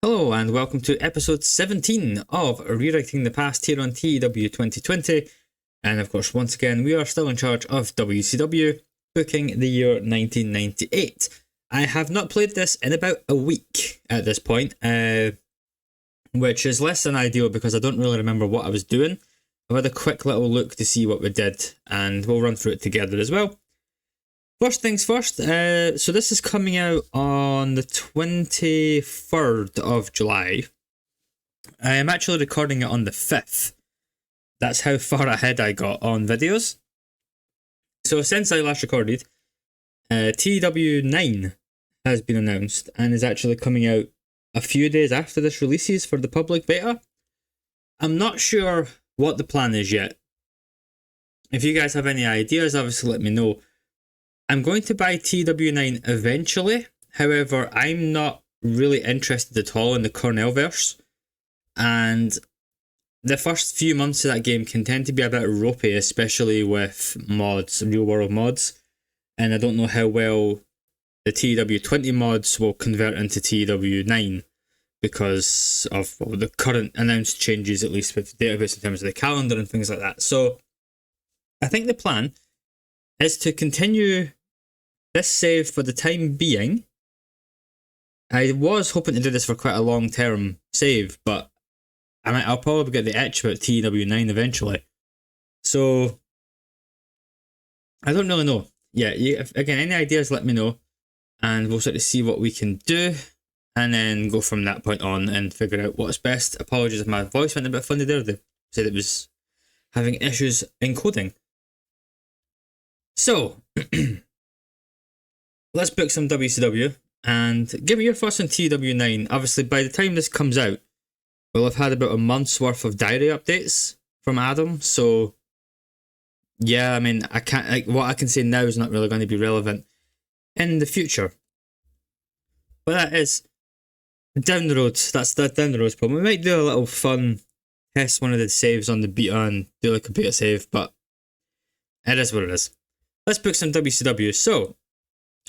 Hello and welcome to episode 17 of Rewriting the Past here on TEW 2020. And of course, once again, we are still in charge of WCW, booking the year 1998. I have not played this in about a week at this point, which is less than ideal because I don't really remember what I was doing. I've had a quick little look to see what we did, and we'll run through it together as well. First things first, so this is coming out on the 23rd of July. I am actually recording it on the 5th. That's how far ahead I got on videos. So since I last recorded, TEW 9 has been announced and is actually coming out a few days after this releases for the public beta. I'm not sure what the plan is yet. If you guys have any ideas, obviously let me know. I'm going to buy TW9 eventually, however, I'm not really interested at all in the Cornell-verse, and the first few months of that game can tend to be a bit ropey, especially with mods, real-world mods, and I don't know how well the TW20 mods will convert into TW9 because of the current announced changes, at least with the database in terms of the calendar and things like that. So I think the plan is to continue this save for the time being. I was hoping to do this for quite a long-term save, but I'll probably get the itch about TW9 eventually. So I don't really know. Yeah, again, any ideas, let me know, and we'll sort of see what we can do, and then go from that point on and figure out what's best. Apologies if my voice went a bit funny there. They said it was having issues encoding. So let's book some WCW and give me your thoughts on TW9. Obviously, by the time this comes out, we'll have had about a month's worth of diary updates from Adam. So, yeah, I mean, I can't, what I can say now is not really going to be relevant in the future. But that is down the road. That's that down the road problem. We might do a little fun test one of the saves on the beta and do like a beta save, but it is what it is. Let's book some WCW. So,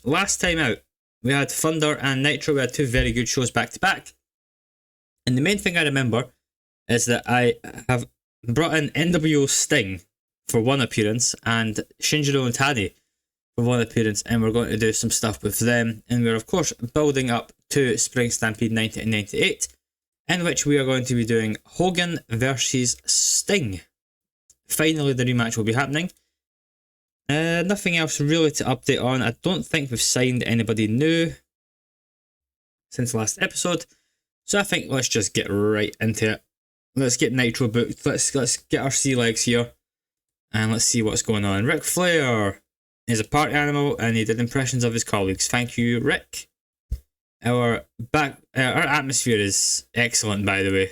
last time out, we had Thunder and Nitro. We had two very good shows back to back. And the main thing I remember is that I have brought in NWO Sting for one appearance and Shinjiro and Tani for one appearance, and we're going to do some stuff with them. And we're, of course, building up to Spring Stampede 1998, in which we are going to be doing Hogan versus Sting. Finally, the rematch will be happening. Nothing else really to update on. I don't think we've signed anybody new since last episode, so I think let's just get right into it. Let's get Nitro booked. Let's get our sea legs here, and let's see what's going on. Ric Flair is a party animal, and he did impressions of his colleagues. Thank you, Rick. Our atmosphere is excellent, by the way.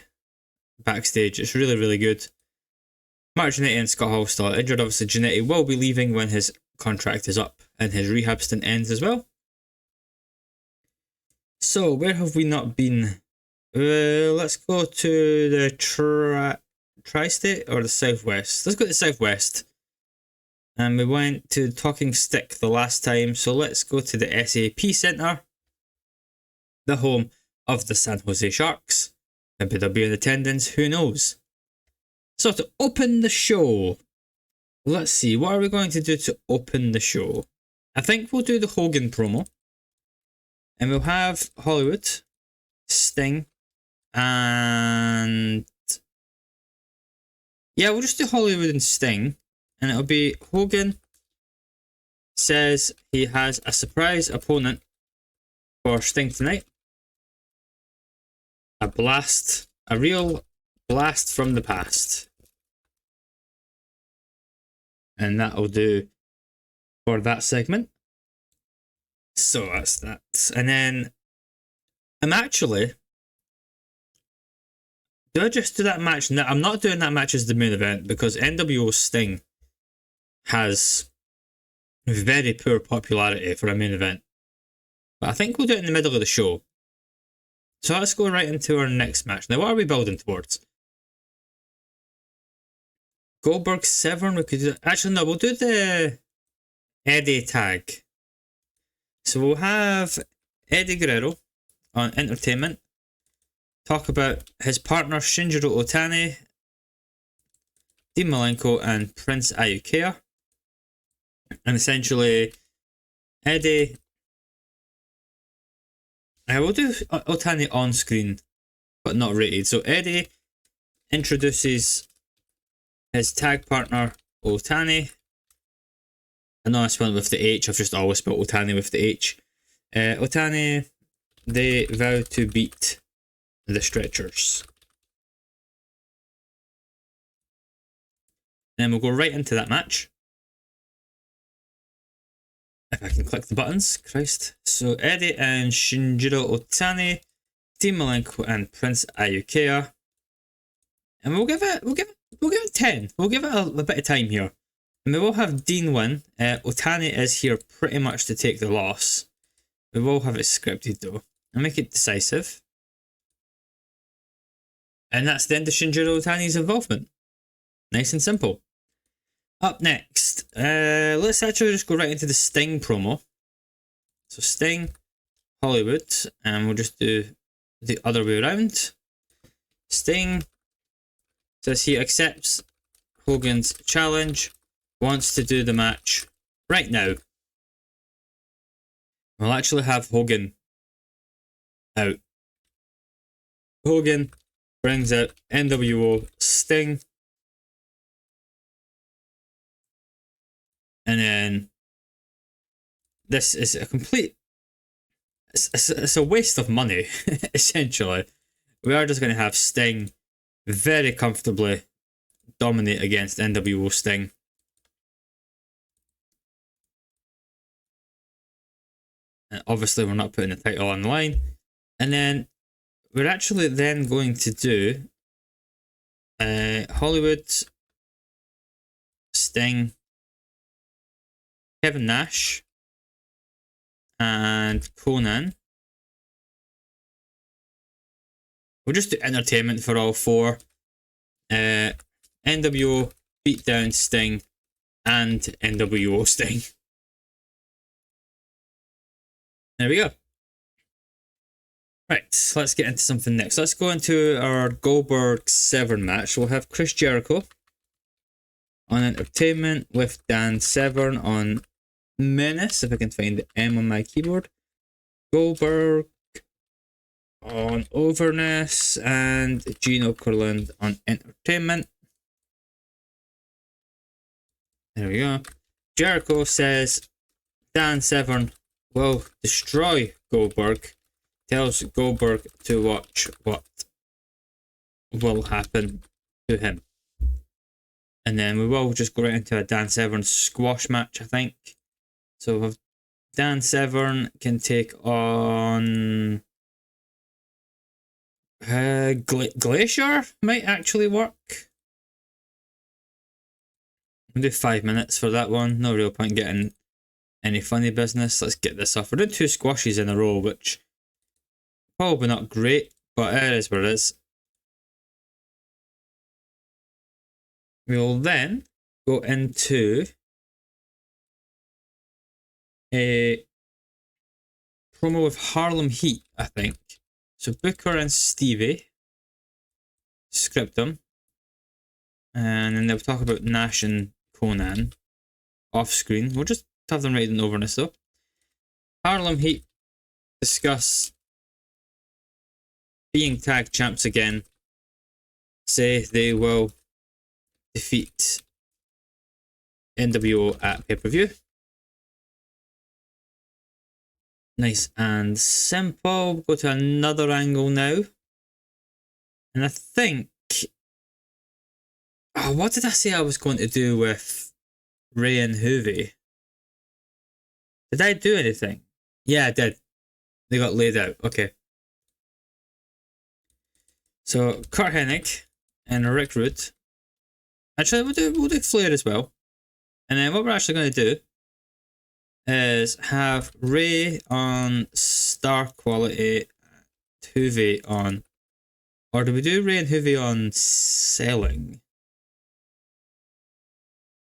Backstage, it's really, really good. Mark Jannetty and Scott Hall still injured. Obviously, Jannetty will be leaving when his contract is up and his rehab stint ends as well. So, where have we not been? Let's go to the Tri-State or the Southwest. Let's go to the Southwest. And we went to Talking Stick the last time, so let's go to the SAP Center, the home of the San Jose Sharks. Maybe they'll be in attendance, who knows? So to open the show, let's see, what are we going to do to open the show? I think we'll do the Hogan promo. And we'll have Hollywood, Sting, and... yeah, we'll just do Hollywood and Sting. And it'll be Hogan says he has a surprise opponent for Sting tonight. A real blast from the past. And that'll do for that segment. So that's that. And then I'm actually... do I just do that match? No, I'm not doing that match as the main event because NWO Sting has very poor popularity for a main event. But I think we'll do it in the middle of the show. So let's go right into our next match. Now, what are we building towards? Goldberg Severn, we could do... actually, no, we'll do the Eddie tag. So we'll have Eddie Guerrero on Entertainment talk about his partner Shinjiro Otani, Dean Malenko, and Prince Ayukea. And essentially, Eddie. I will do Otani on screen, but not rated. So Eddie introduces his tag partner Otani. I know I spelled with the H, I've just always spelled Otani with the H. Otani, they vow to beat the Stretchers. Then we'll go right into that match. If I can click the buttons, Christ. So Eddie and Shinjiro Otani, Dean Malenko and Prince Ayukea. And we'll give it 10. We'll give it a bit of time here. And we will have Dean win. Otani is here pretty much to take the loss. We will have it scripted though. And make it decisive. And that's the end of Shinjiro Otani's involvement. Nice and simple. Up next, let's actually just go right into the Sting promo. So Sting, Hollywood, and we'll just do the other way around. Sting says he accepts Hogan's challenge, wants to do the match right now. We'll actually have Hogan out. Hogan brings out NWO Sting. And then this is a complete... It's a waste of money, essentially. We are just going to have Sting very comfortably dominate against NWO Sting. And obviously we're not putting the title on the line. And then we're actually then going to do Hollywood, Sting, Kevin Nash, and Conan. We'll just do entertainment for all four. NWO, Beatdown Sting, and NWO Sting. There we go. Right, let's get into something next. Let's go into our Goldberg Severn match. We'll have Chris Jericho on entertainment with Dan Severn on Menace, if I can find the M on my keyboard. Goldberg on Overness, and Gino Curland on entertainment. There we go. Jericho says Dan Severn will destroy Goldberg. Tells Goldberg to watch what will happen to him. And then we will just go right into a Dan Severn squash match, I think. So if Dan Severn can take on Glacier, might actually work. We'll do 5 minutes for that one. No real point getting any funny business. Let's get this off. We're doing 2 squashes in a row, which probably not great, but it is what it is. We will then go into a promo with Harlem Heat, I think. So Booker and Stevie script them, and then they'll talk about Nash and Conan off screen. We'll just have them right in Overness though. Harlem Heat discuss being tag champs again. Say they will defeat NWO at pay-per-view. Nice and simple. Go to another angle now. And I think... Oh, what did I say I was going to do with Ray and Hoovy? Did I do anything? Yeah, I did. They got laid out. Okay. So, Kurt Hennig and Rick Rude. Actually, we'll do Flair as well. And then what we're actually going to do is have Ray on star quality, Hoovy on... Or do we do Ray and Hoovy on selling?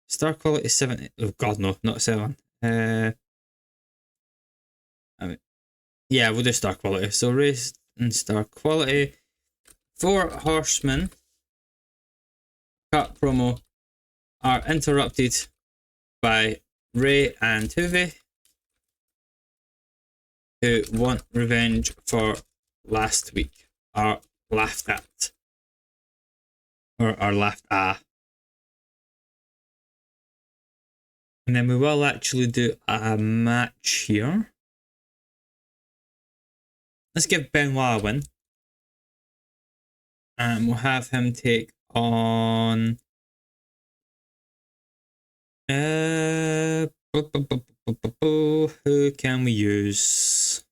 Star quality 70... Oh god, no, not 7. I mean, yeah, we'll do star quality. So Ray and star quality. Four Horsemen cut promo are interrupted by Ray and Huve, who want revenge for last week, are laughed at, or are laughed at. And then we will actually do a match here. Let's give Benoit a win. And we'll have him take on... who can we use?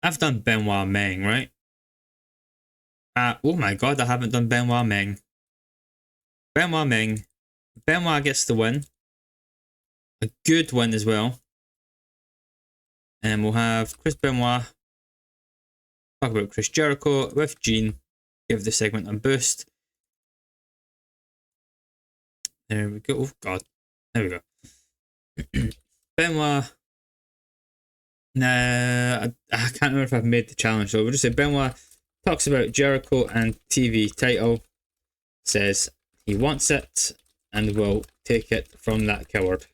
I've done Benoit Meng, right? Oh my god, I haven't done Benoit Meng. Benoit Meng. Benoit gets the win. A good win as well. And we'll have Chris Benoit talk about Chris Jericho with Gene. Give the segment a boost. There we go. Oh god. There we go. Benoit. Nah, I can't remember if I've made the challenge, so we'll just say Benoit talks about Jericho and TV title. Says he wants it and will take it from that coward.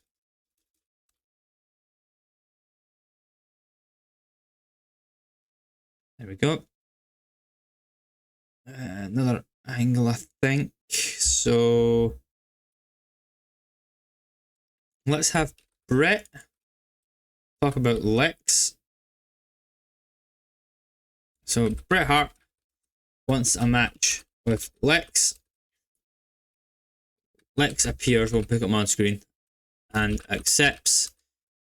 There we go. Another angle, I think. So let's have Brett talk about Lex. So Bret Hart wants a match with Lex. Lex appears, we'll pick up on screen, and accepts.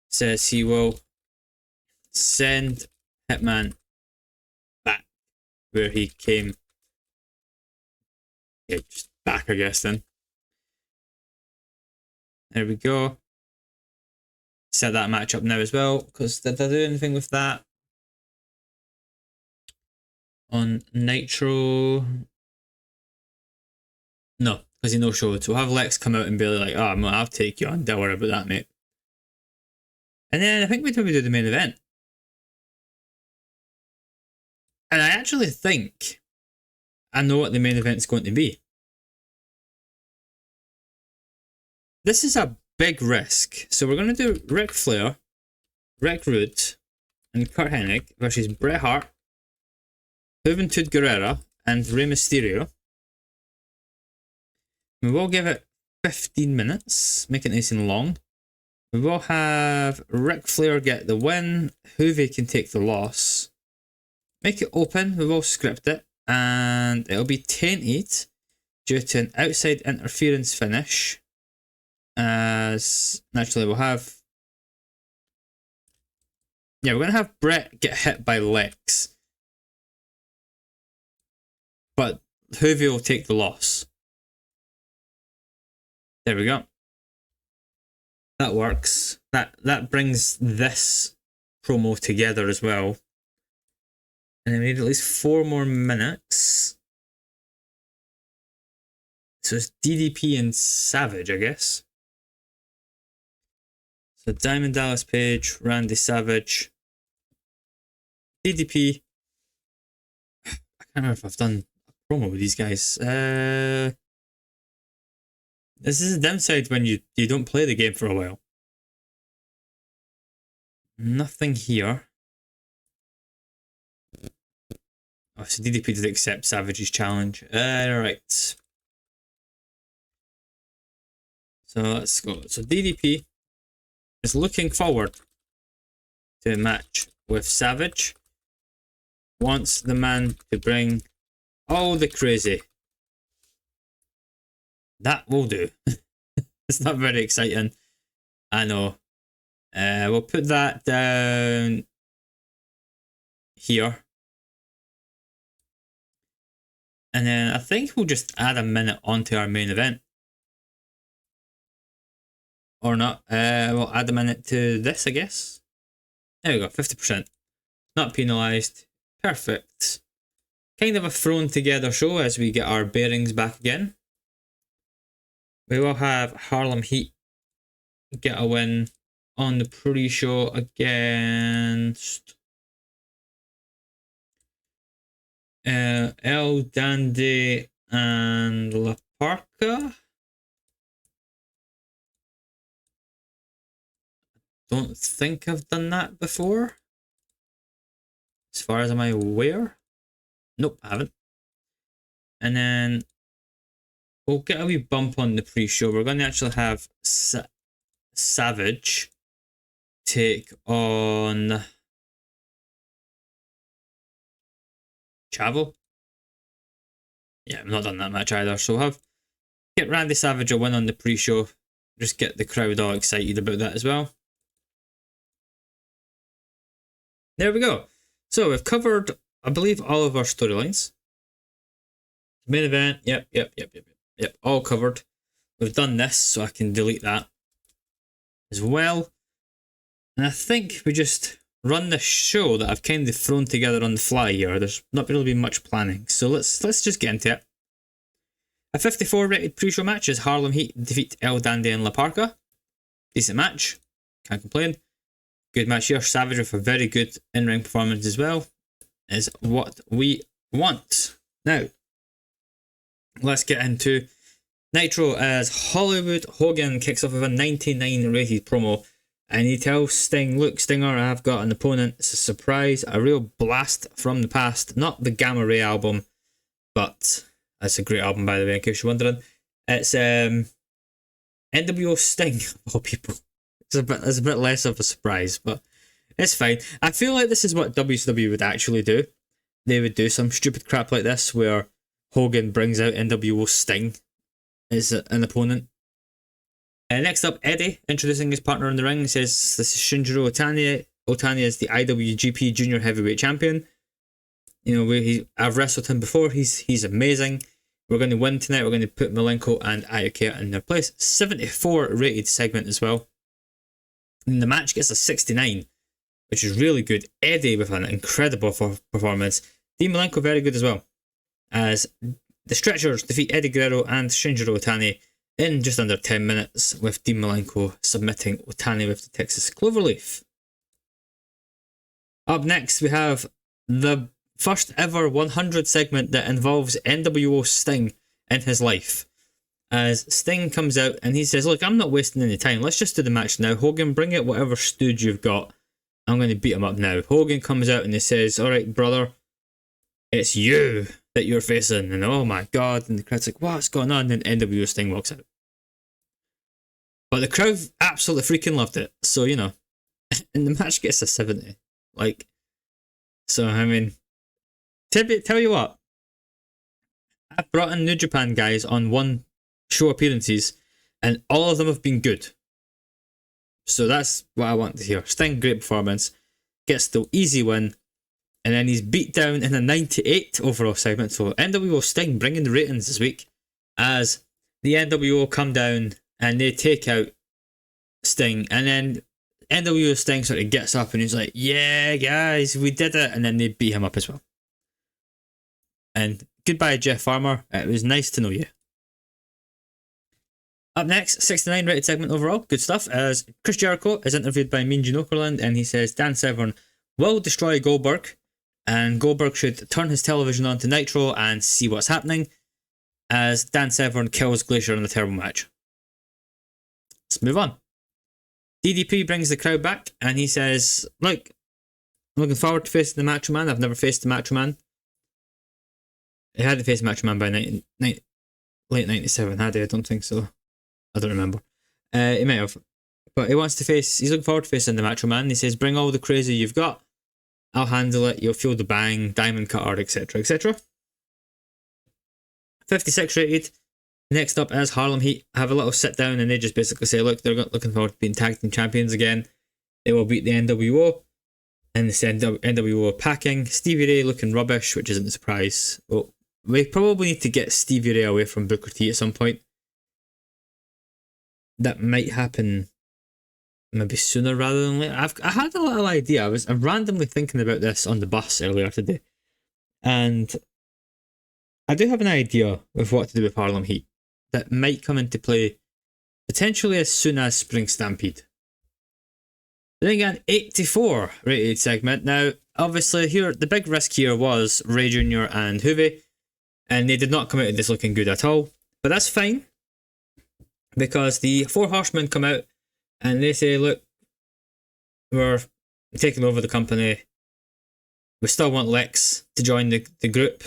Says he will send Hitman back where he came. Yeah, just back, I guess, then. There we go. Set that match up now as well, because did I do anything with that on Nitro? No, because he no showed. So we'll have Lex come out and be like, oh, I'll take you on. Don't worry about that, mate. And then I think we do the main event. And I actually think I know what the main event's going to be. This is a big risk. So we're going to do Ric Flair, Rick Rude, and Kurt Hennig versus Bret Hart, Juventud Guerrera, and Rey Mysterio. We will give it 15 minutes, make it nice and long. We will have Ric Flair get the win, Juve can take the loss. Make it open, we will script it, and it'll be tainted due to an outside interference finish. As naturally we'll have... Yeah, we're going to have Brett get hit by Lex. But Juve will take the loss. There we go. That works. That brings this promo together as well. And then we need at least 4 more minutes. So it's DDP and Savage, I guess. So Diamond Dallas Page, Randy Savage, DDP. I can't remember if I've done a promo with these guys. This is the downside when you don't play the game for a while. Nothing here. Oh, so DDP did accept Savage's challenge. Alright. So let's go. So DDP is looking forward to a match with Savage. Wants the man to bring all the crazy. That will do. It's not very exciting. I know. We'll put that down here. And then I think we'll just add a minute onto our main event. Or not. We'll add a minute to this, I guess. There we go, 50%. Not penalised. Perfect. Kind of a thrown together show as we get our bearings back again. We will have Harlem Heat get a win on the pre-show against El Dandy and La Parka. Don't think I've done that before. As far as I'm aware. Nope, I haven't. And then we'll get a wee bump on the pre-show. We're going to actually have Savage take on Chavo. Yeah, I've not done that match either. So we'll get Randy Savage a win on the pre-show. Just get the crowd all excited about that as well. There we go. So we've covered, I believe, all of our storylines. Main event, yep, all covered. We've done this, so I can delete that as well. And I think we just run this show that I've kind of thrown together on the fly here. There's not really been much planning, so let's just get into it. A 54 rated pre-show match is Harlem Heat defeat El Dandy and La Parka. Decent match, can't complain. Good match here. Savage with a very good in-ring performance as well is what we want. Now, let's get into Nitro as Hollywood Hogan kicks off with a 99 rated promo. And he tells Sting, look, Stinger, I've got an opponent. It's a surprise, a real blast from the past. Not the Gamma Ray album, but that's a great album, by the way, in case you're wondering. It's NWO Sting, of all people. It's a bit less of a surprise, but it's fine. I feel like this is what WCW would actually do. They would do some stupid crap like this where Hogan brings out NWO Sting as an opponent. Next up, Eddie, introducing his partner in the ring. He says, this is Shinjiro Otani. Otani is the IWGP Junior Heavyweight Champion. You know, I've wrestled him before. He's amazing. We're going to win tonight. We're going to put Malenko and Ayukia in their place. 74 rated segment as well. And the match gets a 69, which is really good. Eddie with an incredible performance. Dean Malenko very good as well. As the Stretchers defeat Eddie Guerrero and Shinjiro Otani in just under 10 minutes, with Dean Malenko submitting Otani with the Texas Cloverleaf. Up next, we have the first ever 100 segment that involves NWO Sting in his life. As Sting comes out and he says, look, I'm not wasting any time. Let's just do the match now. Hogan, bring out whatever stooge you've got. I'm going to beat him up now. Hogan comes out and he says, all right, brother, it's you that you're facing. And oh my God. And the crowd's like, what's going on? And then NWO Sting walks out. But the crowd absolutely freaking loved it. So, you know, and the match gets a 70. Like, so, I mean, tell you what, I've brought in New Japan guys on one show appearances, and all of them have been good. So that's what I want to hear. Sting, great performance, gets the easy win, and then he's beat down in a 98 overall segment. So NWO Sting bringing the ratings this week, as the NWO come down and they take out Sting, and then NWO Sting sort of gets up and he's like, yeah guys, we did it, and then they beat him up as well. And goodbye Jeff Farmer, it was nice to know you. Up next, 69 rated segment overall, good stuff, as Chris Jericho is interviewed by Mean Gene Okerlund, and he says Dan Severn will destroy Goldberg, and Goldberg should turn his television on to Nitro and see what's happening, as Dan Severn kills Glacier in a terrible match. Let's move on. DDP brings the crowd back, and he says, look, I'm looking forward to facing the Macho Man. I've never faced the Macho Man. He hadn't faced Macho Man by late 97, had he? I don't think so. I don't remember. He might have. But he wants to face, he's looking forward to facing the Macho Man. He says, bring all the crazy you've got. I'll handle it. You'll feel the bang, diamond cutter, etc., etc. 56 rated. Next up is Harlem Heat. Have a little sit down and they just basically say, look, they're looking forward to being tag team champions again. They will beat the NWO. And they send NWO packing. Stevie Ray looking rubbish, which isn't a surprise. Well, we probably need to get Stevie Ray away from Booker T at some point. That might happen maybe sooner rather than later. I had a little idea. I'm randomly thinking about this on the bus earlier today. And I do have an idea of what to do with Harlem Heat that might come into play potentially as soon as Spring Stampede. Then again, 84 rated segment. Now, obviously, here the big risk here was Ray Jr. and Hoovy, and they did not come out of this looking good at all. But that's fine, because the Four Horsemen come out and they say, look, we're taking over the company. We still want Lex to join the group.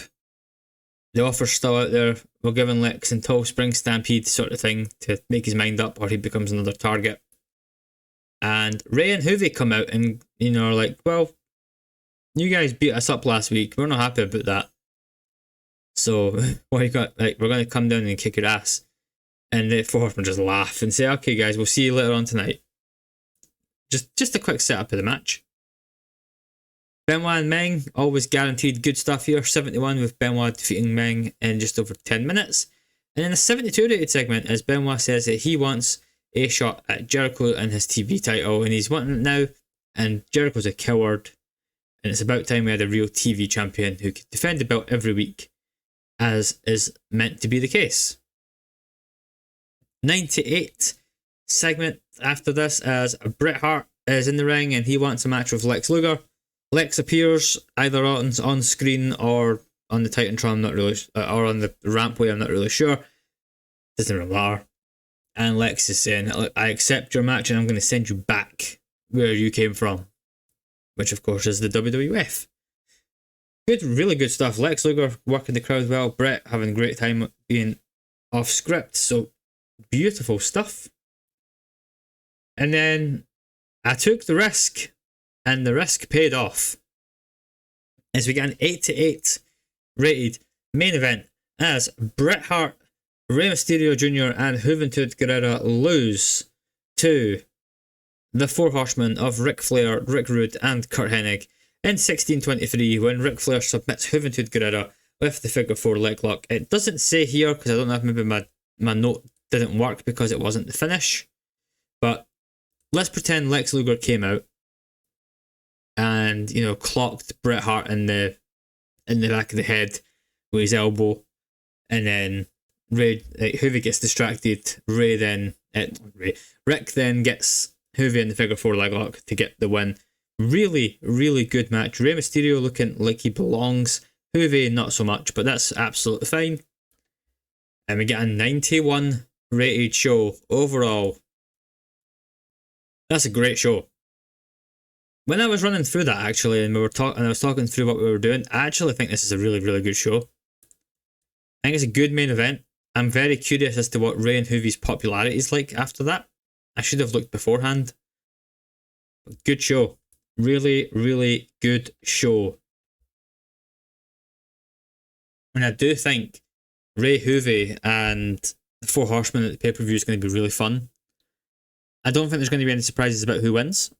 The offer's still out there. We're giving Lex until Spring Stampede sort of thing to make his mind up, or he becomes another target. And Ray and Hoovy come out and, you know, are like, well, you guys beat us up last week. We're not happy about that. So, what you got? Like, we're going to come down and kick your ass. And the Four Horsemen just laugh and say, okay, guys, we'll see you later on tonight. Just a quick setup of the match. Benoit and Meng, always guaranteed good stuff here. 71 with Benoit defeating Meng in just over 10 minutes. And in a 72 rated segment, as Benoit says that he wants a shot at Jericho and his TV title, and he's wanting it now, and Jericho's a coward, and it's about time we had a real TV champion who could defend the belt every week, as is meant to be the case. 98 segment after this, as Bret Hart is in the ring and he wants a match with Lex Luger. Lex appears either on screen or on the Titantron, I'm not really, or on the rampway, I'm not really sure. Doesn't really matter. And Lex is saying, look, I accept your match and I'm going to send you back where you came from. Which of course is the WWF. Good, really good stuff. Lex Luger working the crowd well. Bret having a great time being off script. So beautiful stuff. And then I took the risk, and the risk paid off, as we get an 8-8 rated main event as Bret Hart, Rey Mysterio Jr. and Juventud Guerrera lose to the Four Horsemen of Ric Flair, Rick Rude and Curt Hennig in 16:23 when Ric Flair submits Juventud Guerrera with the figure 4 leg lock. It doesn't say here because I don't know if maybe my note didn't work because it wasn't the finish, but let's pretend Lex Luger came out and, you know, clocked Bret Hart in the back of the head with his elbow, and then Hoovy gets distracted. Rick then gets Hoovy in the figure 4 leg lock to get the win. Really, really good match. Rey Mysterio looking like he belongs. Hoovy not so much, but that's absolutely fine. And we get a 91 rated show overall. That's a great show. When I was running through that actually, and I was talking through what we were doing, I actually think this is a really, really good show. I think it's a good main event. I'm very curious as to what Ray and Hoovy's popularity is like after that. I should have looked beforehand. Good show. Really, really good show. And I do think Ray Hoovy and the Four Horsemen at the pay-per-view is going to be really fun. I don't think there's going to be any surprises about who wins,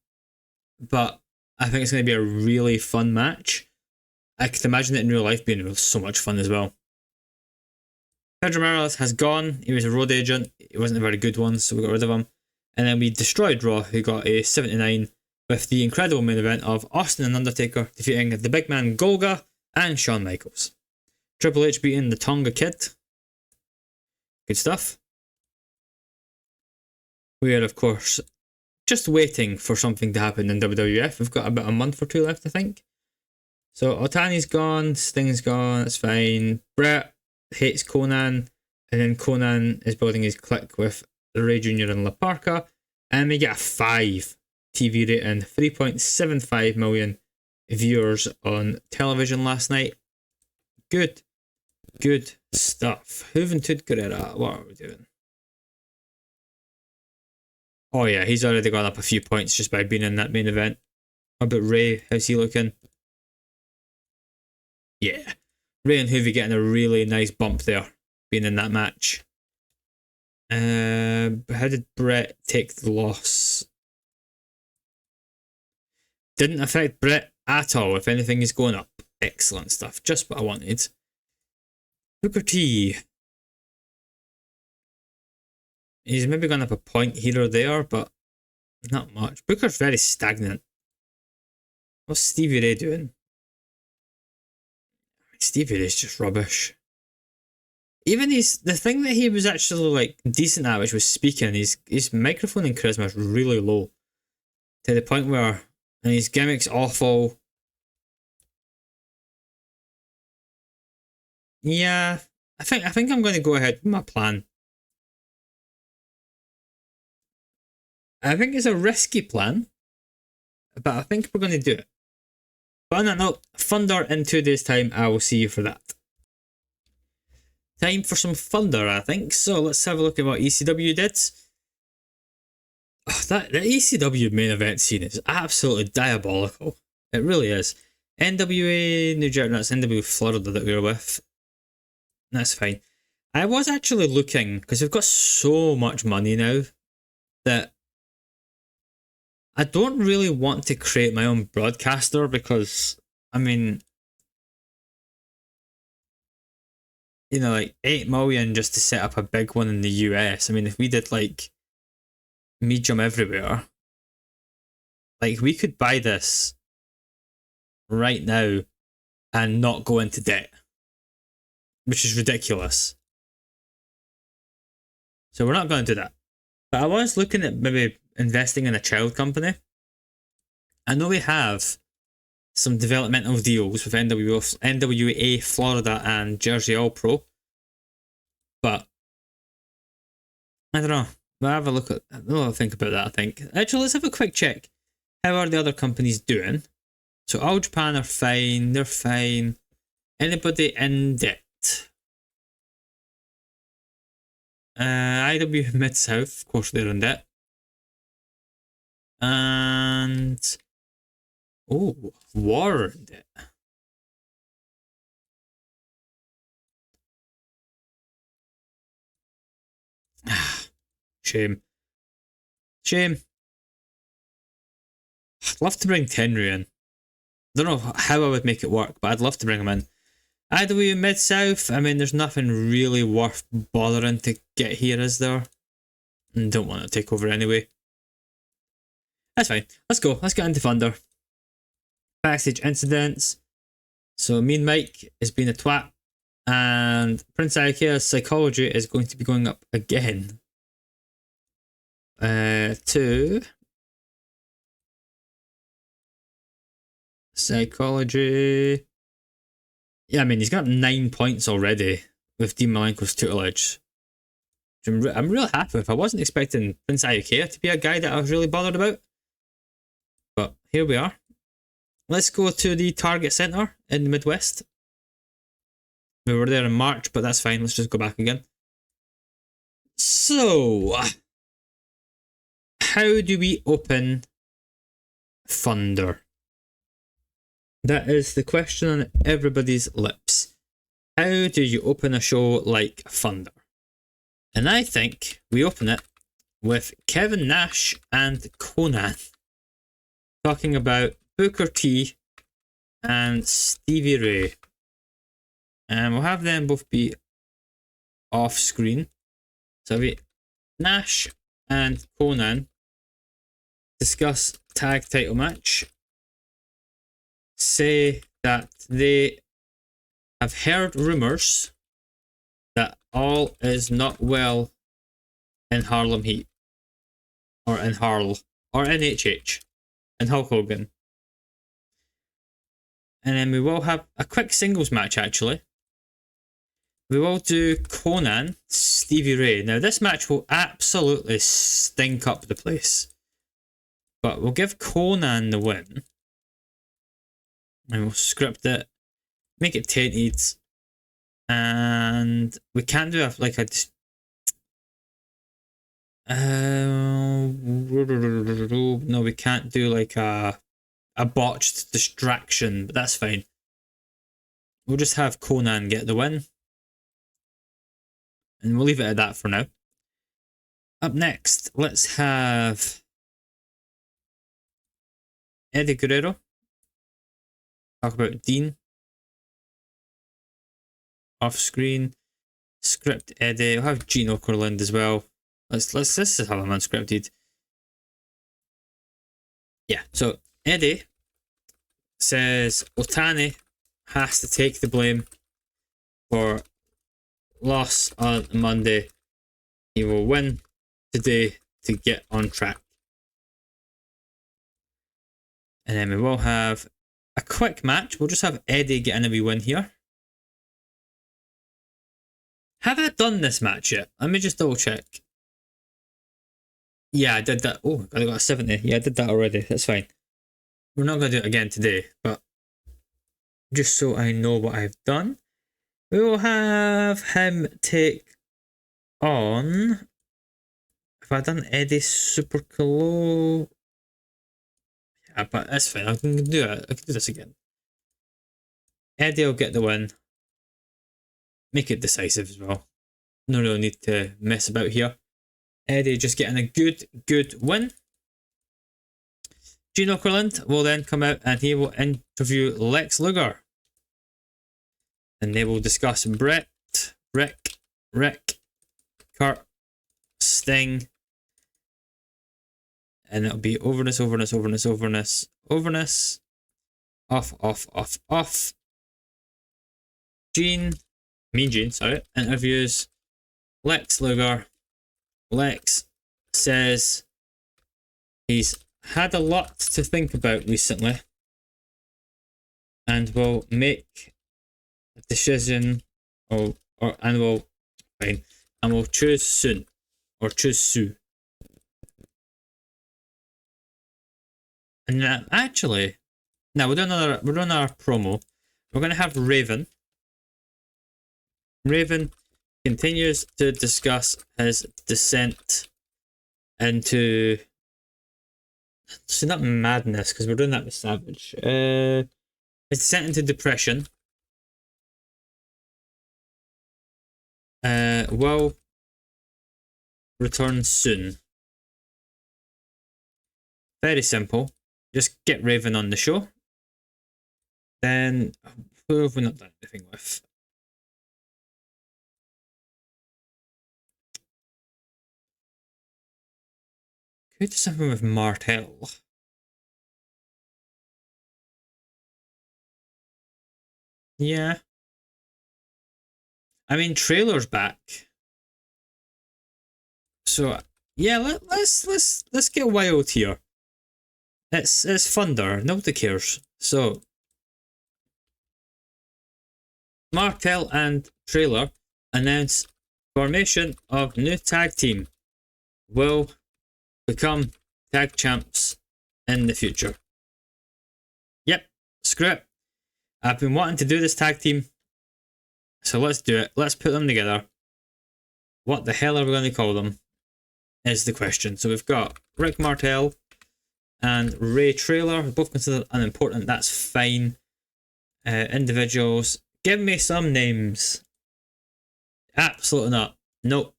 but I think it's going to be a really fun match. I could imagine it in real life being so much fun as well. Pedro Morales has gone. He was a road agent. He wasn't a very good one, so we got rid of him. And then we destroyed Raw, who got a 79 with the incredible main event of Austin and Undertaker defeating the big man Golga and Shawn Michaels. Triple H beating the Tonga Kid. Good stuff. We are, of course, just waiting for something to happen in WWF. We've got about a month or two left, I think. So Otani's gone, Sting's gone, that's fine. Bret hates Conan, and then Conan is building his clique with Ray Jr. and La Parka, and we get a 5 TV rating, 3.75 million viewers on television last night. Good stuff. Juventud Guerrera, what are we doing? Oh yeah, he's already gone up a few points just by being in that main event. How about Ray? How's he looking? Yeah. Ray and Hoovy getting a really nice bump there, being in that match. How did Bret take the loss? Didn't affect Bret at all. If anything, he's going up. Excellent stuff. Just what I wanted. Booker T. He's maybe gone up a point here or there, but not much. Booker's very stagnant. What's Stevie Ray doing? Stevie Ray's just rubbish. Even the thing that he was actually like decent at, which was speaking, his microphone and charisma is really low. to the point where his gimmick's awful. Yeah, I think I'm going to go ahead with my plan. I think it's a risky plan, but I think we're going to do it. But on that note, Thunder in 2 days' time. I will see you for that. Time for some Thunder, I think. So let's have a look at what ECW did. Oh, the ECW main event scene is absolutely diabolical. It really is. NWA New Jersey, that's NWA Florida that we were with. That's fine. I was actually looking, because we've got so much money now, that I don't really want to create my own broadcaster, because, I mean, you know, like 8 million just to set up a big one in the US. I mean, if we did like medium everywhere, like we could buy this right now and not go into debt, which is ridiculous. So we're not going to do that. But I was looking at maybe investing in a child company. I know we have some developmental deals with NWA Florida and Jersey All Pro, but I don't know. We'll have a look at. I'll think about that. I think actually, let's have a quick check. How are the other companies doing? So All Japan are fine. They're fine. Anybody in debt? IW Mid South, of course, they're in debt. And oh, War in debt. Shame. Shame. I'd love to bring Tenryu in. I don't know how I would make it work, but I'd love to bring him in. IW Mid South, I mean, there's nothing really worth bothering to get here, is there? And don't want to take over anyway. That's fine. Let's go. Let's get into Thunder. Backstage incidents. So Mean Mike has been a twat, and Prince Iaukea psychology is going to be going up again. To psychology. Yeah, I mean, he's got 9 points already with Dean Malenko's tutelage. I'm real happy with. I wasn't expecting Prince Iaukea to be a guy that I was really bothered about. But here we are. Let's go to the Target Center in the Midwest. We were there in March, but that's fine. Let's just go back again. So, how do we open Thunder? That is the question on everybody's lips. How do you open a show like Thunder? And I think we open it with Kevin Nash and Conan talking about Booker T and Stevie Ray. And we'll have them both be off screen. So we Nash and Conan discuss tag title match. Say that they have heard rumours that all is not well in Harlem Heat, or in Harl, or NHH, and Hulk Hogan. And then we will have a quick singles match actually. We will do Conan, Stevie Ray. Now this match will absolutely stink up the place, but we'll give Conan the win. And we'll script it, make it tainted, and we can't do like a no, we can't do like a botched distraction, but that's fine. We'll just have Conan get the win, and we'll leave it at that for now. Up next, let's have Eddie Guerrero talk about Dean off screen. Script Eddie. We'll have Gene Okerlund as well. Let's just have him unscripted. Yeah, so Eddie says Otani has to take the blame for loss on Monday. He will win today to get on track. And then we will have a quick match. We'll just have Eddie getting a wee win here. Have I done this match yet? Let me just double check. Yeah, I did that. Oh, I got a 70. Yeah, I did that already. That's fine. We're not going to do it again today, but just so I know what I've done, we will have him take on... Have I done Eddie Super Colo? Yeah, but that's fine. I can do it. I can do this again. Eddie will get the win. Make it decisive as well. No real need to mess about here. Eddie just getting a good win. Gene Okerlund will then come out and he will interview Lex Luger. And they will discuss Brett, Rick, Kurt, Sting. And it'll be overness. Off. Mean Gene, sorry, interviews Lex Luger. Lex says he's had a lot to think about recently and will make a decision and will choose soon or choose Sue. And actually, now we're doing our promo. We're gonna have Raven. Raven continues to discuss his descent into... So not madness, because we're doing that with Savage. His descent into depression. Will return soon. Very simple. Just get Raven on the show. Then, who have we not done anything with? Could do something with Martel. Yeah. I mean, Trailer's back. So yeah, let's get wild here. It's Thunder. Nobody cares. So Martel and Trailer announce formation of new tag team. Will become tag champs in the future. Yep, screw it. I've been wanting to do this tag team, so let's do it. Let's put them together. What the hell are we going to call them is the question. So we've got Rick Martel and Ray Trailer, both considered unimportant. That's fine. Individuals. Give me some names. Absolutely not. Nope.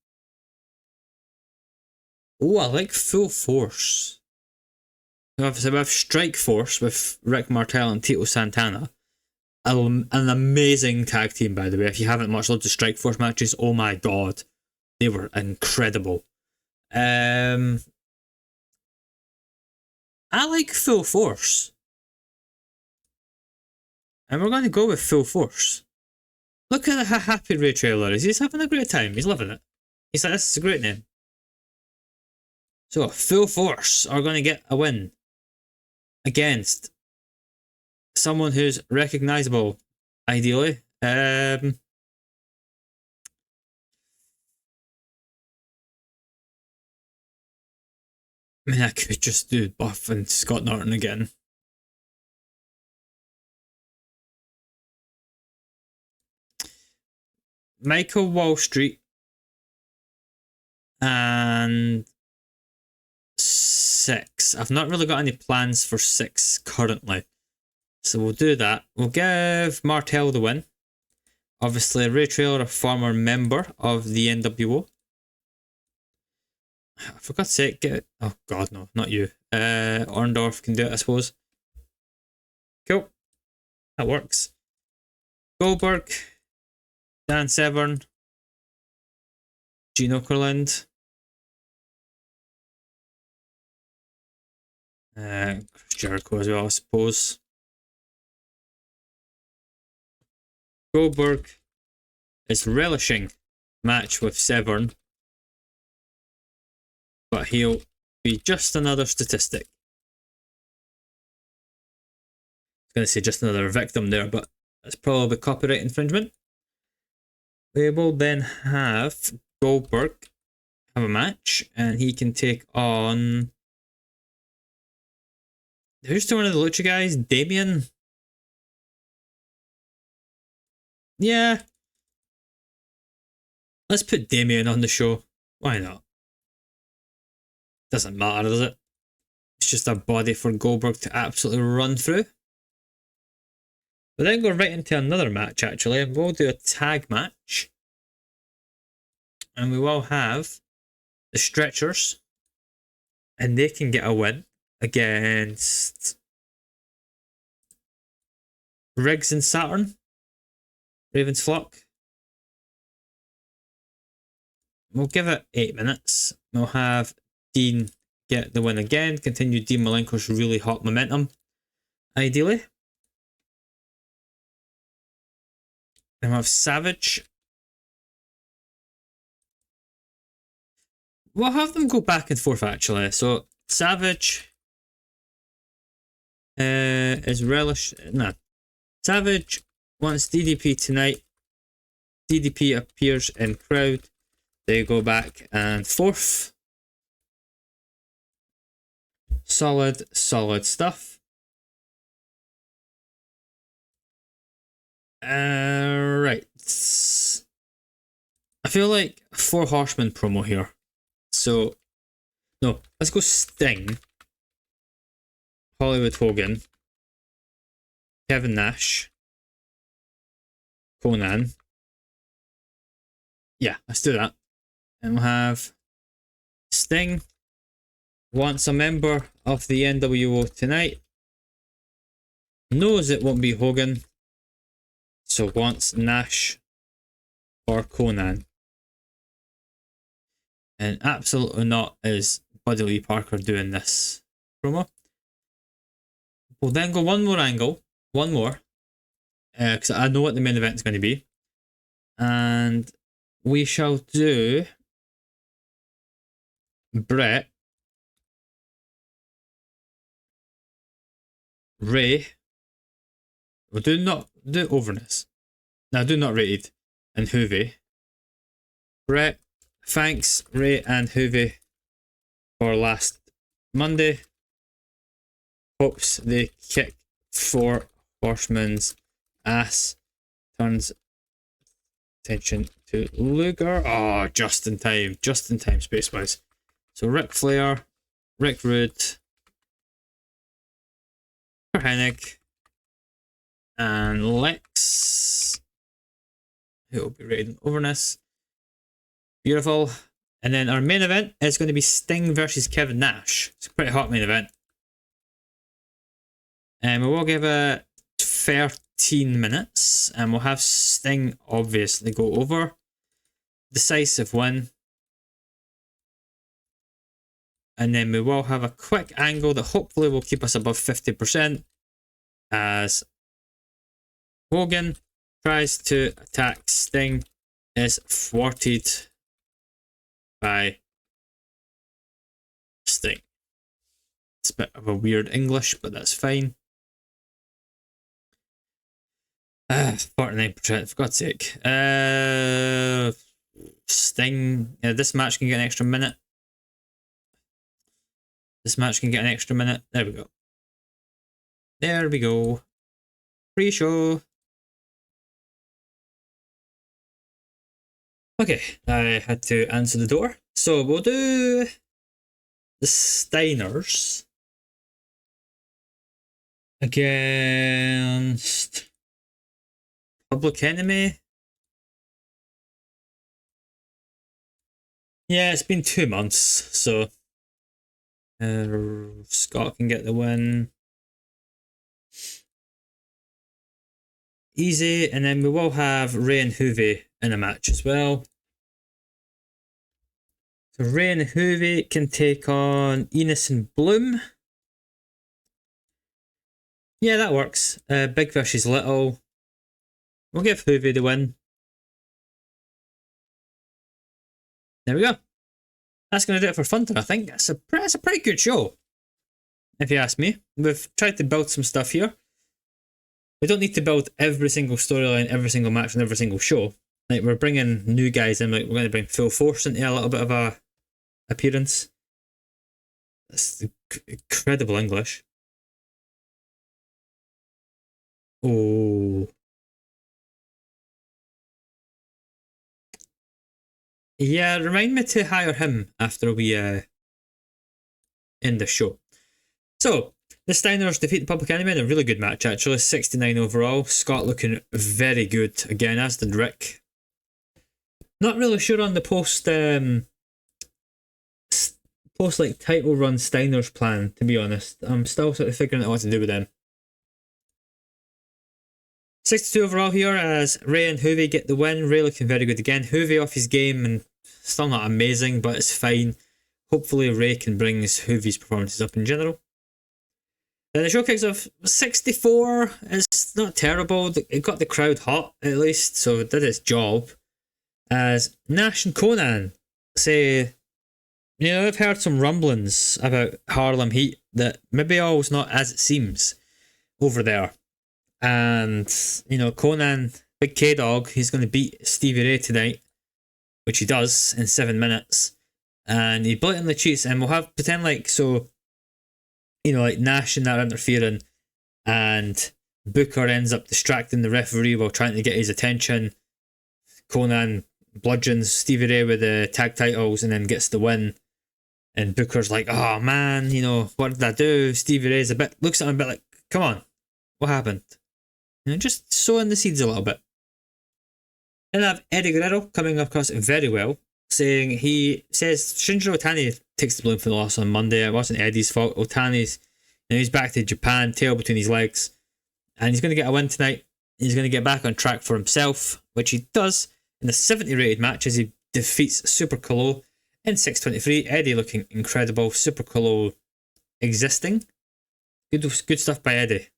Oh, I like Full Force. So we have Strike Force with Rick Martel and Tito Santana. An amazing tag team, by the way. If you haven't watched loads of Strike Force matches, oh my god. They were incredible. I like Full Force. And we're going to go with Full Force. Look at how happy Ray Trailer is. He's having a great time. He's loving it. He's like, this is a great name. So, Full Force are going to get a win against someone who's recognisable, ideally. I mean, I could just do Buff and Scott Norton again. Michael Wall Street and 6. I've not really got any plans for 6 currently. So we'll do that. We'll give Martel the win. Obviously, Ray Trailer, a former member of the NWO. For God's sake, get it. Oh god, no, not you. Orndorff can do it, I suppose. Cool. That works. Goldberg, Dan Severn, Gene Okerlund, Chris Jericho as well, I suppose. Goldberg is relishing match with Severn, but he'll be just another statistic. going to say just another victim there, but that's probably copyright infringement. We will then have Goldberg have a match, and he can take on... Who's still one of the Lucha guys? Damien? Yeah. Let's put Damien on the show. Why not? Doesn't matter, does it? It's just a body for Goldberg to absolutely run through. We'll then go right into another match, actually. We'll do a tag match. And we will have the Stretchers. And they can get a win against Riggs and Saturn. Raven's Flock. We'll give it 8 minutes. We'll have Dean get the win again. Continue Dean Malenko's really hot momentum, ideally. Then we'll have Savage. We'll have them go back and forth, actually. So, Savage is relish... Nah. Savage wants DDP tonight. DDP appears in crowd. They go back and forth. Solid stuff. Right. I feel like a 4 Horsemen promo here. So, no, let's go Sting, Hollywood Hogan, Kevin Nash, Conan. Yeah, let's do that. And we'll have Sting wants a member of the NWO tonight. Knows it won't be Hogan. So wants Nash or Conan. And absolutely not is Buddy Lee Parker doing this promo. We'll then go one more angle. One more. Because I know what the main event is going to be. And we shall do Brett, Ray. We'll do not do overness. No, do not rated. And Hoovy. Brett, thanks Ray and Hoovy for last Monday. Hopes they kick 4 Horsemen's ass. Turns attention to Luger. Oh, just in time space wise. So Ric Flair, Rick Rude, Hennig, and Lex, who will be rating overness. Beautiful. And then our main event is going to be Sting versus Kevin Nash. It's a pretty hot main event. And we will give it 13 minutes. And we'll have Sting obviously go over. Decisive win. And then we will have a quick angle that hopefully will keep us above 50%. As Hogan tries to attack Sting, is thwarted by Sting. It's a bit of a weird English, but that's fine. 49%, for God's sake. Sting, this match can get an extra minute. This match can get an extra minute. There we go. There we go. Pre-show. Okay, I had to answer the door. So we'll do the Steiners against Public Enemy. Yeah, it's been 2 months, so Scott can get the win. Easy, and then we will have Ray and Hoovy in a match as well. So Ray and Hoovy can take on Enos and Bloom. Yeah, that works. Big versus Little. We'll give Hoovy the win. There we go. That's going to do it for Funter, I think. It's a pretty good show, if you ask me. We've tried to build some stuff here. we don't need to build every single storyline, every single match, and every single show. Like, we're bringing new guys in. Like, we're going to bring Full Force into a little bit of a appearance. That's incredible English. Oh. Yeah, remind me to hire him after we end the show. So, the Steiners defeat the Public Enemy in a really good match, actually. 69 overall. Scott looking very good again, as did Rick. Not really sure on the post like title run Steiners plan, to be honest. I'm still sort of figuring out what to do with them. 62 overall here as Ray and Hoovy get the win. Ray looking very good again. Hoovy off his game and still not amazing, but it's fine. Hopefully Ray can bring Hoovy's performances up in general. Then the show kicks off. 64 is not terrible. It got the crowd hot at least, so it did its job. As Nash and Conan say, you know, I've heard some rumblings about Harlem Heat that maybe all's not as it seems over there. And, you know, Conan, Big K-Dog, he's going to beat Stevie Ray tonight, which he does in 7 minutes. And he blatantly cheats, and we'll have pretend like, so, you know, like Nash and that are interfering, and Booker ends up distracting the referee while trying to get his attention. Conan bludgeons Stevie Ray with the tag titles and then gets the win. And Booker's like, oh man, you know, what did I do? Stevie Ray's looks at him a bit like, come on, what happened? You know, just sowing the seeds a little bit. Then I have Eddie Guerrero coming across very well, saying he says Shinjiro Otani takes the blame for the loss on Monday. It wasn't Eddie's fault. Otani's, you know, he's back to Japan, tail between his legs, and he's going to get a win tonight. He's going to get back on track for himself, which he does in the 70 rated match as he defeats Super Colo in 6:23. Eddie looking incredible. Super Colo existing. Good stuff by Eddie.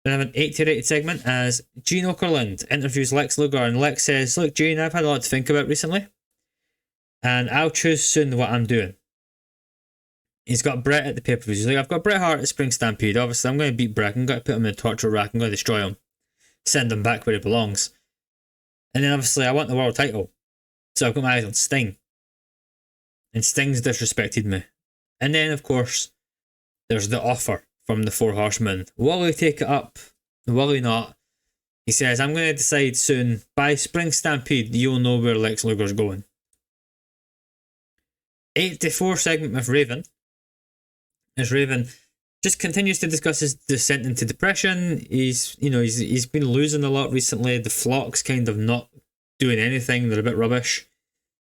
Then I have an 80 rated segment as Gene Okerlund interviews Lex Luger, and Lex says, look Gene, I've had a lot to think about recently, and I'll choose soon what I'm doing. He's got Bret at the pay-per-views. He's like, I've got Bret Hart at Spring Stampede. Obviously, I'm going to beat Bret. I'm going to put him in the torture rack. I'm going to destroy him. Send him back where he belongs. And then obviously, I want the world title. So I've got my eyes on Sting. And Sting's disrespected me. And then, of course, there's the offer from the Four Horsemen. Will he take it up? Will he not? He says, I'm going to decide soon. By Spring Stampede, you'll know where Lex Luger's going. 84 segment with Raven. As Raven just continues to discuss his descent into depression. He's been losing a lot recently. The Flock's kind of not doing anything. They're a bit rubbish.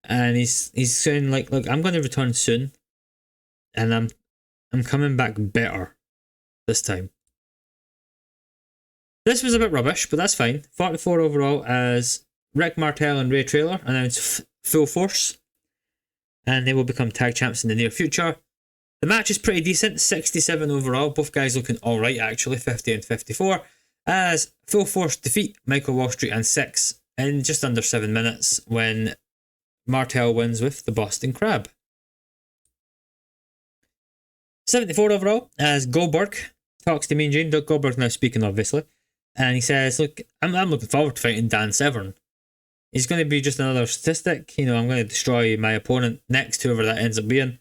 And he's saying like, look, I'm going to return soon. And I'm coming back better this time. This was a bit rubbish, but that's fine. 44 overall as Rick Martel and Ray Traylor announce Full Force. And they will become tag champs in the near future. The match is pretty decent, 67 overall. Both guys looking alright actually, 50 and 54. As Full Force defeat Michael Wall Street and Six in just under 7 minutes when Martel wins with the Boston Crab. 74 overall as Goldberg talks to Mean Gene. Doug Goldberg's now speaking, obviously. And he says, look, I'm looking forward to fighting Dan Severn. He's going to be just another statistic. You know, I'm going to destroy my opponent next, whoever that ends up being.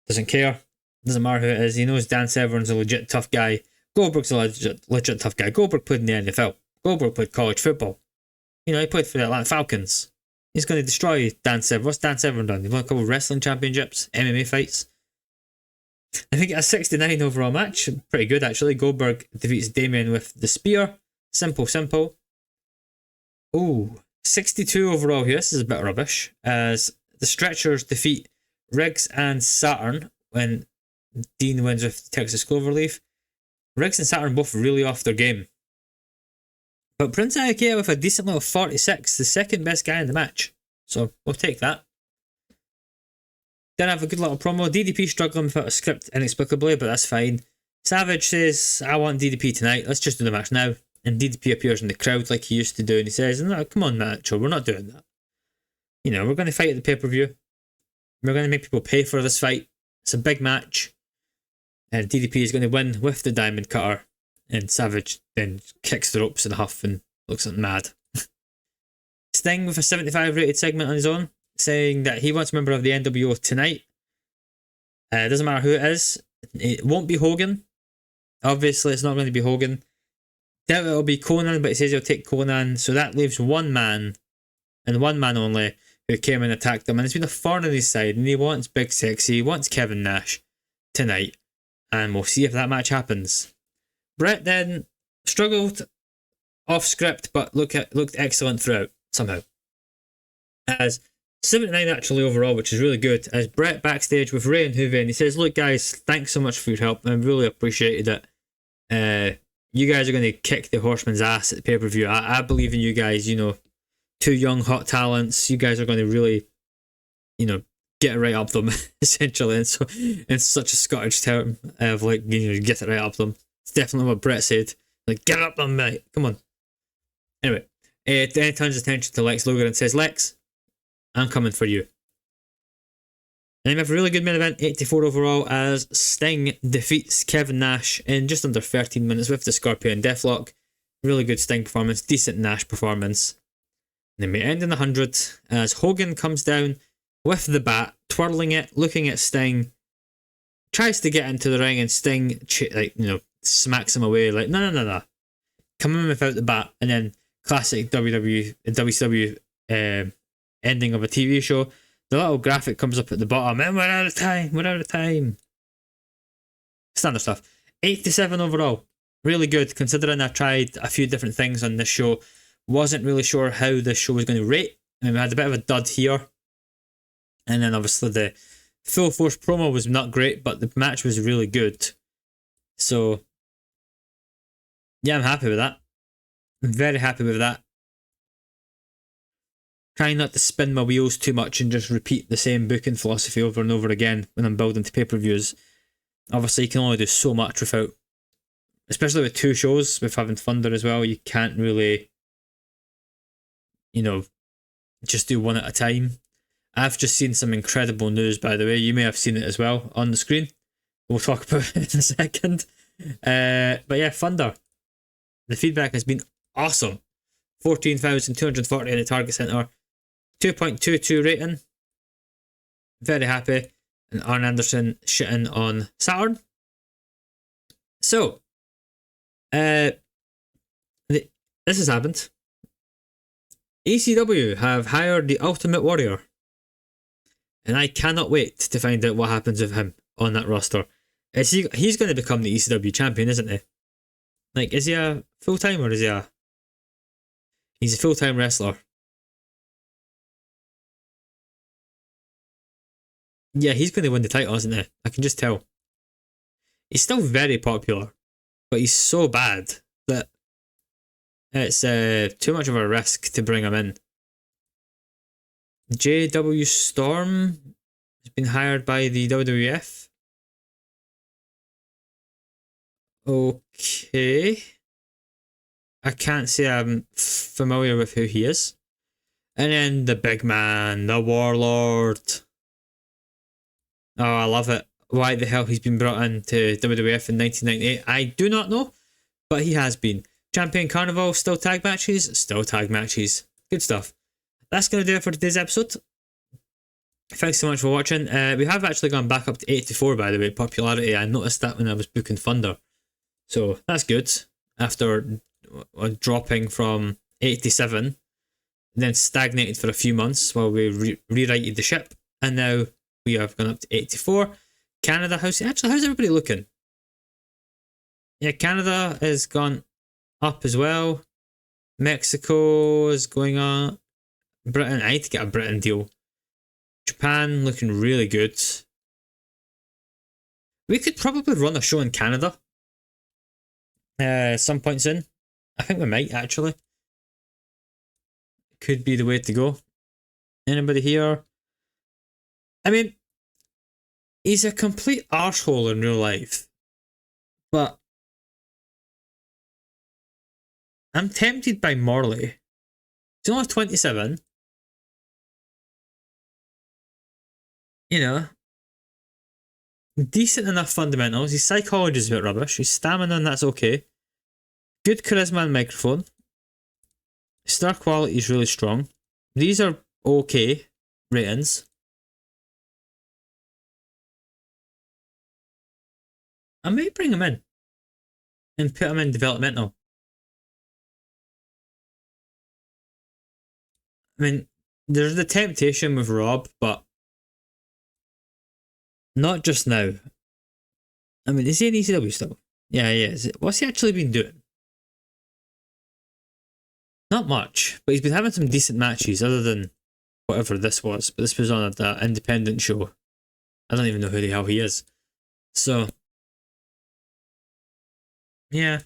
Doesn't care. Doesn't matter who it is. He knows Dan Severn's a legit tough guy. Goldberg's a legit tough guy. Goldberg played in the NFL. Goldberg played college football. You know, he played for the Atlanta Falcons. He's going to destroy Dan Severn. What's Dan Severn done? He's won a couple of wrestling championships, MMA fights. I think a 69 overall match. Pretty good, actually. Goldberg defeats Damien with the spear. Simple. Ooh, 62 overall here. This is a bit rubbish. As the Stretchers defeat Riggs and Saturn when Dean wins with Texas Cloverleaf. Riggs and Saturn both really off their game. But Prince Iaukea with a decent little 46, the second best guy in the match. So we'll take that. Then I have a good little promo. DDP struggling without a script inexplicably, but that's fine. Savage says, I want DDP tonight. Let's just do the match now. And DDP appears in the crowd like he used to do, and he says, no, come on, Nacho, we're not doing that. You know, we're going to fight at the pay-per-view. We're going to make people pay for this fight. It's a big match. And DDP is going to win with the Diamond Cutter. And Savage then kicks the ropes in a huff and looks mad. Sting with a 75 rated segment on his own, saying that he wants a member of the NWO tonight. It doesn't matter who it is. It won't be Hogan. Obviously, it's not going to be Hogan. Doubt it'll be Conan, but he says he'll take Conan. So that leaves one man, and one man only, who came and attacked him. And it's been a thorn on his side, and he wants Big Sexy, he wants Kevin Nash tonight. And we'll see if that match happens. Brett then struggled off script, but looked excellent throughout, somehow. As 79 actually overall, which is really good. As Brett backstage with Ray and Juve, and he says, look guys, thanks so much for your help. I really appreciated it. You guys are going to kick the Horseman's ass at the pay-per-view. I believe in you guys, you know, two young hot talents. You guys are going to really, you know, get it right up them, essentially. And so it's such a Scottish term of like, you know, get it right up them. It's definitely what Brett said. Like, get it up them, mate. Come on. Anyway, then he turns his attention to Lex Luger and says, Lex, I'm coming for you. And we have a really good main event, 84 overall, as Sting defeats Kevin Nash in just under 13 minutes with the Scorpion Deathlock. Really good Sting performance, decent Nash performance. And then we end in the 100 as Hogan comes down with the bat, twirling it, looking at Sting, tries to get into the ring, and Sting, like, you know, smacks him away, like, no. Come in without the bat, and then classic WCW ending of a TV show. The little graphic comes up at the bottom, and we're out of time. Standard stuff. 87 overall. Really good, considering I tried a few different things on this show. Wasn't really sure how this show was going to rate. I mean, we had a bit of a dud here. And then obviously the Full Force promo was not great, but the match was really good. So, yeah, I'm happy with that. I'm very happy with that. Trying not to spin my wheels too much and just repeat the same booking philosophy over and over again when I'm building to pay-per-views. Obviously, you can only do so much without, especially with two shows, with having Thunder as well, you can't really, you know, just do one at a time. I've just seen some incredible news, by the way. You may have seen it as well on the screen. We'll talk about it in a second. But yeah, Thunder. The feedback has been awesome. 14,240 in the Target Centre. 2.22 rating. Very happy. And Arn Anderson shitting on Saturn. So, this has happened. ECW have hired the Ultimate Warrior. And I cannot wait to find out what happens with him on that roster. He's going to become the ECW champion, isn't he? Like, is he a full-time or is he a... He's a full-time wrestler. Yeah, he's going to win the title, isn't he? I can just tell. He's still very popular, but he's so bad that it's too much of a risk to bring him in. JW Storm has been hired by the WWF. Okay. I can't say I'm familiar with who he is. And then the big man, the Warlord. Oh, I love it. Why the hell he's been brought into WWF in 1998, I do not know. But he has been. Champion Carnival, still tag matches? Still tag matches. Good stuff. That's going to do it for today's episode. Thanks so much for watching. We have actually gone back up to 84, by the way, popularity. I noticed that when I was booking Thunder. So that's good. After dropping from 87, then stagnated for a few months while we rewrited the ship. And now we have gone up to 84. Canada, how's everybody looking? Yeah, Canada has gone up as well. Mexico is going on. Britain, I need to get a Britain deal. Japan looking really good. We could probably run a show in Canada. Some point soon. I think we might actually. Could be the way to go. Anybody here? I mean, he's a complete arsehole in real life. But I'm tempted by Morley. He's only 27. You know, decent enough fundamentals. His psychology is a bit rubbish. His stamina, and that's okay. good charisma and microphone. Star quality is really strong. These are okay ratings. I might bring him in and put him in developmental. I mean, there's the temptation with Rob, but not just now. I mean, is he in ECW still? Yeah, he is. What's he actually been doing? Not much, but he's been having some decent matches other than whatever this was. But this was on an independent show. I don't even know who the hell he is. So, yeah.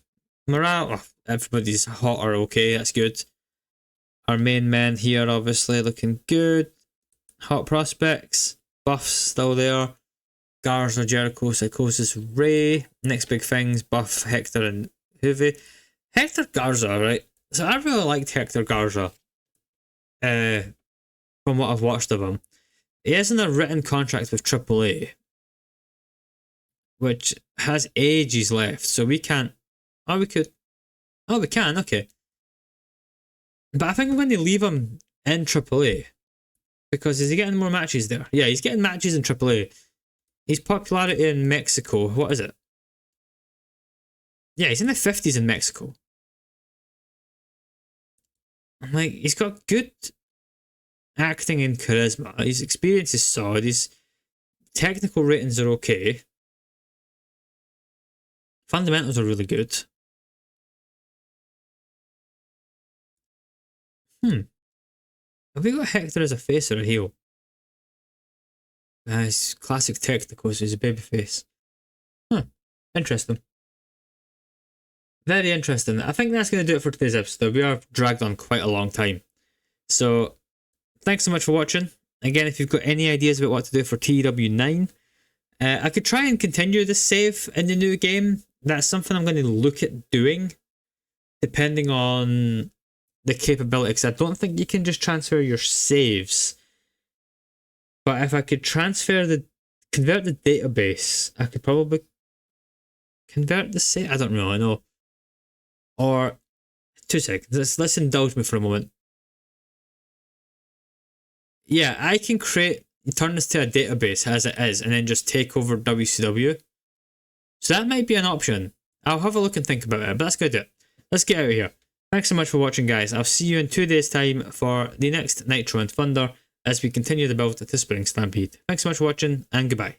Morale, oh, everybody's hot or okay, that's good. Our main men here obviously looking good. Hot prospects. Buff's still there. Garza, Jericho, Psychosis, Ray. Next big things, Buff, Hector and Juve. Hector Garza, right? So I really liked Hector Garza. From what I've watched of him. He is in a written contract with AAA. Which has ages left. So we can't... Oh, we could... Oh, we can, okay. But I think I'm going to leave him in AAA. Because is he getting more matches there? Yeah, he's getting matches in AAA. His popularity in Mexico, what is it? Yeah, he's in the 50s in Mexico. I'm like, he's got good acting and charisma. His experience is solid. His technical ratings are okay. Fundamentals are really good. Have we got Hector as a face or a heel? His classic technicals is a babyface. Interesting. Very interesting. I think that's going to do it for today's episode. We are dragged on quite a long time. So, thanks so much for watching. Again, if you've got any ideas about what to do for TEW 9, I could try and continue this save in the new game. That's something I'm going to look at doing, depending on the capability, because I don't think you can just transfer your saves. But if I could convert the database, I could probably convert the save. I don't really know. Or 2 seconds. Let's indulge me for a moment. Yeah, I can turn this to a database as it is, and then just take over WCW. So that might be an option. I'll have a look and think about it, but that's good. Let's get out of here. Thanks so much for watching, guys. I'll see you in 2 days' time for the next Nitro and Thunder as we continue the build to Spring Stampede. Thanks so much for watching, and goodbye.